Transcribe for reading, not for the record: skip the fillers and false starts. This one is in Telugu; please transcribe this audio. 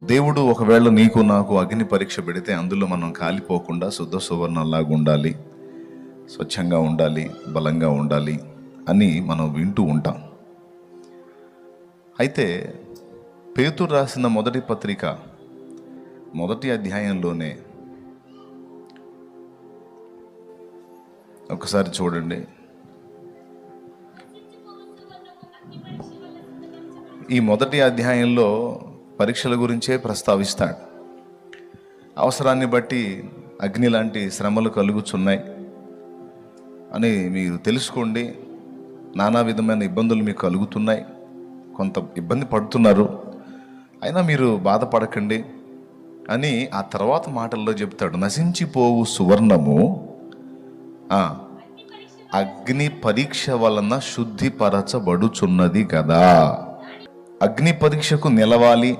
దేవుడు ఒకవేళ నీకు నాకు అగ్ని పరీక్ష పెడితే అందులో మనం కాలిపోకుండా శుద్ధ సువర్ణంలాగా ఉండాలి, స్వచ్ఛంగా ఉండాలి, బలంగా ఉండాలి అని మనం వింటూ ఉంటాం. అయితే పేతురు రాసిన మొదటి పత్రిక మొదటి అధ్యాయంలోనే ఒకసారి చూడండి. ఈ మొదటి అధ్యాయంలో పరీక్షల గురించే ప్రస్తావిస్తాడు. అవసరాన్ని బట్టి అగ్ని లాంటి శ్రమలు కలుగుచున్నాయి అని మీరు తెలుసుకోండి. నానా విధమైన ఇబ్బందులు మీకు కలుగుతున్నాయి, కొంత ఇబ్బంది పడుతున్నారు, అయినా మీరు బాధపడకండి అని ఆ తర్వాత మాటల్లో చెప్తాడు. నశించిపోవు సువర్ణము అగ్ని పరీక్ష వలన శుద్ధిపరచబడుచున్నది కదా. అగ్ని పరీక్షకు నిలవాలి